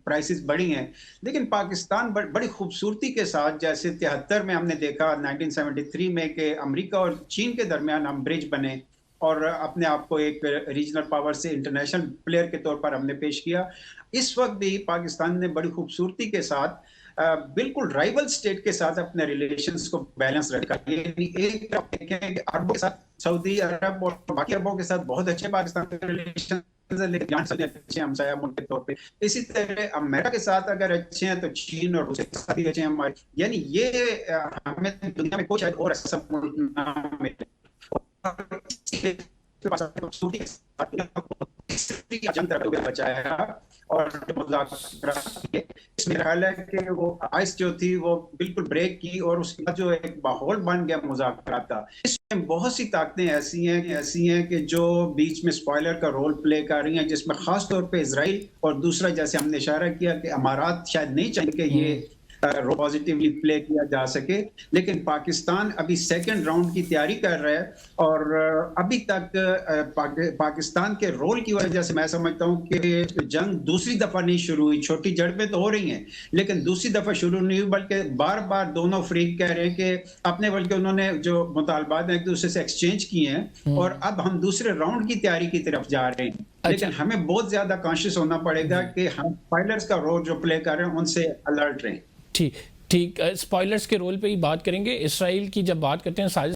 प्राइसेस बढ़ी हैं, लेकिन पाकिस्तान बड़ी खूबसूरती के साथ, जैसे 73 में हमने देखा 1973 में कि अमेरिका और चीन के दरमियान हम ब्रिज बने और अपने आप को एक रीजनल पावर से इंटरनेशनल प्लेयर के तौर पर हमने पेश किया। इस वक्त भी पाकिस्तान ने बड़ी खूबसूरती के साथ बिल्कुल राइवल स्टेट के साथ अपने रिलेशंस को बैलेंस रखा। यानी एक आप देखें कि अरबों के साथ, सऊदी अरब और बाकी अरबों के साथ बहुत अच्छे पाकिस्तान के रिलेशन, लेकिन अच्छे हमसाया मुल्क के तौर पे। इसी तरह अमेरिका के साथ अगर अच्छे हैं तो चीन और रूस के साथ भी अच्छे हैं हमारे। यानी ये हमें दुनिया में कोई शायद और ऐसा मुल्क ना मिले। बचाया और इसमें ख्याल है कि वो आइस जो थी वो बिल्कुल ब्रेक की और उसके बाद जो एक माहौल बन गया मुज़ाकरा का। इसमें बहुत सी ताकतें ऐसी हैं कि जो बीच में स्पॉइलर का रोल प्ले कर रही हैं, जिसमें खास तौर पे इजराइल और दूसरा, जैसे हमने इशारा किया कि अमारात शायद नहीं चाहिए कि ये रोल पॉजिटिवली प्ले किया जा सके, लेकिन पाकिस्तान अभी सेकंड राउंड की तैयारी कर रहा है और अभी तक पाकिस्तान के रोल की वजह से मैं समझता हूं कि जंग दूसरी दफा नहीं शुरू हुई। छोटी झड़पें तो हो रही हैं लेकिन दूसरी दफा शुरू नहीं हुई, बल्कि बार बार दोनों फरीक कह रहे हैं कि अपने, बल्कि उन्होंने जो मुतालबात एक दूसरे से एक्सचेंज किए हैं और अब हम दूसरे राउंड की तैयारी की तरफ जा रहे हैं। लेकिन हमें बहुत ज्यादा कॉन्शियस होना पड़ेगा कि हम पायलट्स का रोल जो प्ले कर रहे हैं उनसे अलर्ट रहें। ठीक ठीक, स्पॉयलर्स के रोल पे ही बात करेंगे। इसराइल की जब बात करते हैं, साजिश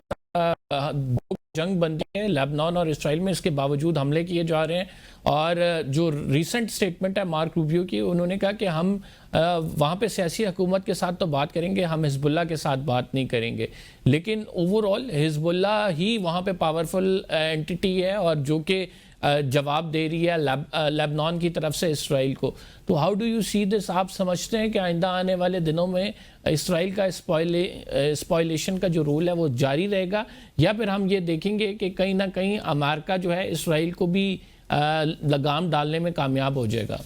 जंग बंदी है लेबनान और इसराइल में, इसके बावजूद हमले किए जा रहे हैं। और जो रीसेंट स्टेटमेंट है मार्क रूबियो की, उन्होंने कहा कि हम वहाँ पे सियासी हुकूमत के साथ तो बात करेंगे, हम हिजबुल्लाह के साथ बात नहीं करेंगे। लेकिन ओवरऑल हिजबुल्लाह ही वहाँ पे पावरफुल एंटिटी है और जो कि जवाब दे रही है लेबनान की तरफ से इसराइल को। तो how do you see this? आप समझते हैं कि आइंदा आने वाले दिनों में इसराइल का स्पॉइलेशन का जो रोल है वो जारी रहेगा, या फिर हम ये देखेंगे कि कहीं ना कहीं अमेरिका जो है इसराइल को भी लगाम डालने में कामयाब हो जाएगा?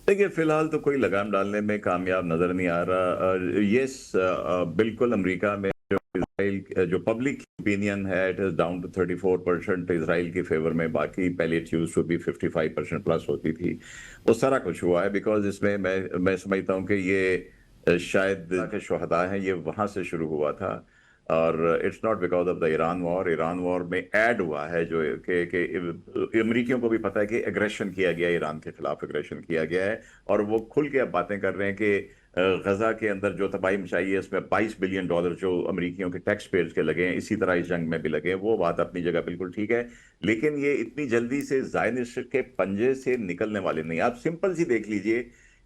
देखिए, फिलहाल तो कोई लगाम डालने में कामयाब नजर नहीं आ रहा। यस, बिल्कुल अमेरिका में जो पब्लिक ओपिनियन है it is down to 34% Israel के फेवर में। बाकी पहले it used to be 55% plus होती थी। वो सारा कुछ हुआ है बिकॉज इसमें मैं समझता हूँ कि ये शायद के शुहदा हैं, ये वहां से शुरू हुआ था और it's not because of the Iran war. Iran war में ऐड हुआ है जो कि अमरीकियों को भी पता है कि एग्रेशन किया गया, ईरान के खिलाफ एग्रेशन किया गया है और वो खुल के अब बातें कर रहे हैं कि गजा के अंदर जो तबाही मचाई है इसमें $22 बिलियन जो अमरीकियों के टैक्स पेयर्स के लगे हैं, इसी तरह इस जंग में भी लगे हैं। वो बात अपनी जगह बिल्कुल ठीक है, लेकिन ये इतनी जल्दी से ज़ायनिस्ट के पंजे से निकलने वाले नहीं। आप सिंपल सी देख लीजिए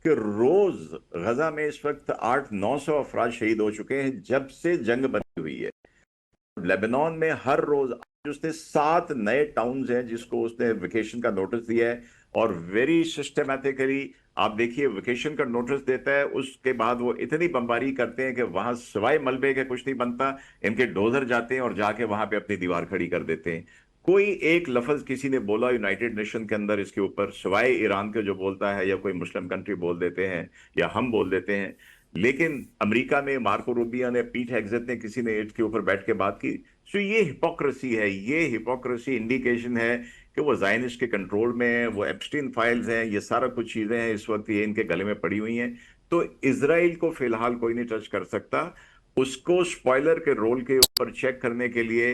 कि रोज गजा में इस वक्त 800-900 अफराद शहीद हो चुके हैं जब से जंग बनी हुई है। लेबनान में हर रोज उसने 7 नए टाउन्स हैं जिसको उसने वेकेशन का नोटिस दिया है और वेरी सिस्टमैटिकली आप देखिए वेकेशन का नोटिस देता है, उसके बाद वो इतनी बमबारी करते हैं कि वहां सिवाय मलबे के कुछ नहीं बनता। इनके डोजर जाते हैं और जाके वहां पे अपनी दीवार खड़ी कर देते हैं। कोई एक लफ्ज किसी ने बोला यूनाइटेड नेशन के अंदर इसके ऊपर, सिवाय ईरान के जो बोलता है या कोई मुस्लिम कंट्री बोल देते हैं या हम बोल देते हैं। लेकिन अमेरिका में मार्को रूबियो ने, पीट हेग्सेथ ने, किसी ने इसके ऊपर बैठ के बात की। सो ये हिपोक्रेसी है, ये हिपोक्रेसी इंडिकेशन है कि वो ज़ायनिस्ट के कंट्रोल में है, वो एप्स्टीन फाइल्स हैं, ये सारा कुछ चीज़ें हैं इस वक्त ये इनके गले में पड़ी हुई हैं। तो इजराइल को फिलहाल कोई नहीं टच कर सकता। उसको स्पॉइलर के रोल के ऊपर चेक करने के लिए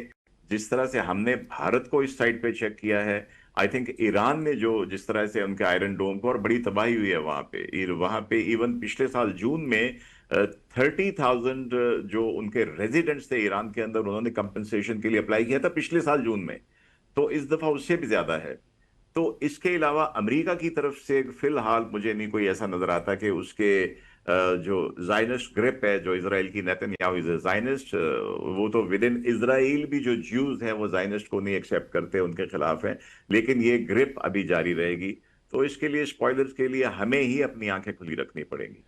जिस तरह से हमने भारत को इस साइड पे चेक किया है, आई थिंक ईरान ने जो जिस तरह से उनके आयरन डोम को, और बड़ी तबाही हुई है वहां पे इवन पिछले साल जून में 30,000 जो उनके रेजिडेंट्स थे ईरान के अंदर, उन्होंने कंपनसेशन के लिए अप्लाई किया था पिछले साल जून में। तो इस दफा उससे भी ज्यादा है। तो इसके अलावा अमेरिका की तरफ से फिलहाल मुझे नहीं कोई ऐसा नजर आता कि उसके जो जायनिस्ट ग्रिप है, जो इजराइल की नेतन्याहू इज जायनिस्ट, वो तो विद इन इजराइल भी जो ज्यूज हैं वो जायनिस्ट को नहीं एक्सेप्ट करते, उनके खिलाफ हैं, लेकिन ये ग्रिप अभी जारी रहेगी। तो इसके लिए स्पॉयलर्स के लिए हमें ही अपनी आंखें खुली रखनी पड़ेंगी।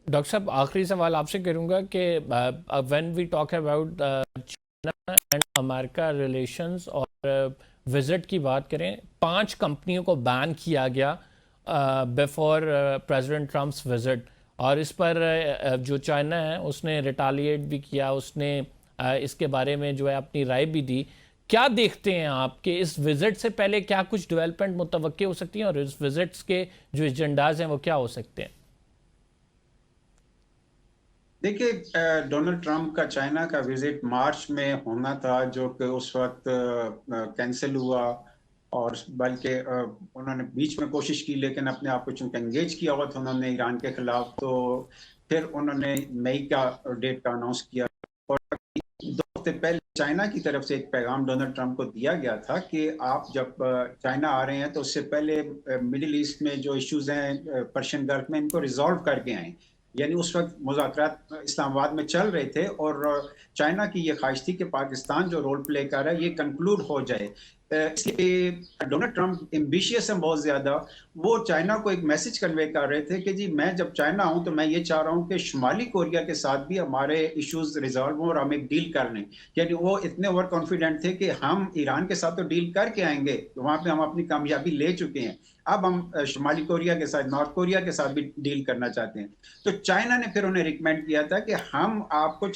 डॉक्टर साहब, आखिरी सवाल आपसे करूंगा कि when we talk about China and America relations और विजिट की बात करें, 5 कंपनियों को बैन किया गया बिफोर प्रेसिडेंट ट्रम्प्स विजिट, और इस पर जो चाइना है उसने रिटालिएट भी किया, उसने इसके बारे में जो है अपनी राय भी दी। क्या देखते हैं आप कि इस विजिट से पहले क्या कुछ डेवलपमेंट मुतवक्के हो सकती हैं, और इस विजिट्स के जो एजेंडाज हैं वो क्या हो सकते हैं? देखिए, डोनाल्ड ट्रंप का चाइना का विजिट मार्च में होना था, जो कि उस वक्त कैंसिल हुआ, और बल्कि उन्होंने बीच में कोशिश की, लेकिन अपने आप को चूंकि एंगेज किया हुआ था उन्होंने ईरान के खिलाफ, तो फिर उन्होंने मई का डेट का अनाउंस किया। और 2 हफ्ते पहले चाइना की तरफ से एक पैगाम डोनाल्ड ट्रंप को दिया गया था कि आप जब चाइना आ रहे हैं तो उससे पहले मिडिल ईस्ट में जो इश्यूज हैं पर्शियन गल्फ में, इनको रिजॉल्व करके आए। यानी उस वक्त मुज़ाकरात इस्लामाबाद में चल रहे थे, और चाइना की ये ख्वाहिश थी कि पाकिस्तान जो रोल प्ले कर रहा है ये कंक्लूड हो जाए। इसलिए डोनाल्ड ट्रंप एम्बिशियस हैं बहुत ज़्यादा, वो चाइना को एक मैसेज कन्वे कर रहे थे कि जी मैं जब चाइना हूं तो मैं ये चाह रहा हूं कि शुमाली कोरिया के साथ भी हमारे इश्यूज रिजॉल्व हों और हम एक डील कर लें। यानी वो इतने ओवर कॉन्फिडेंट थे कि हम ईरान के साथ तो डील करके आएंगे, वहां पे हम अपनी कामयाबी ले चुके हैं, अब हम शुमाली कोरिया के साथ, नॉर्थ कोरिया के साथ भी डील करना चाहते हैं। तो चाइना ने फिर उन्हें रिकमेंड किया था कि हम आपको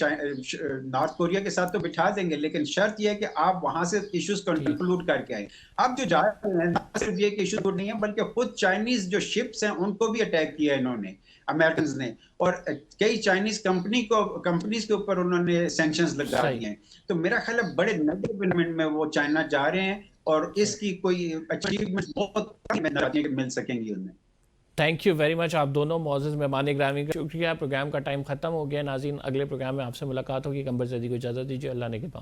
नॉर्थ कोरिया के साथ तो बिठा देंगे, लेकिन शर्त यह है कि आप वहां से इश्यूज कंक्लूड करके आए। अब जो जा रहे हैं सिर्फ ये इश्यूज नहीं है, बल्कि खुद चाइनीज जो शिप्स हैं उनको भी अटैक किया इन्होंने, अमेरिकन ने, और कई चाइनीज कंपनीज के ऊपर उन्होंने सैंक्शंस लगा दिए हैं। तो मेरा ख्याल है बड़े नेगेटिव में वो चाइना जा रहे हैं, और इसकी कोई अचीवमेंट बहुत मिल सकेंगी उनमें। थैंक यू वेरी मच आप दोनों मौजूद मेहमान ग्रामी का शुक्रिया। प्रोग्राम का टाइम खत्म हो गया नाज़रीन, अगले प्रोग्राम में आपसे मुलाकात होगी। कंबर ज़दी को इजाज़त दीजिए, अल्लाह ने के पास।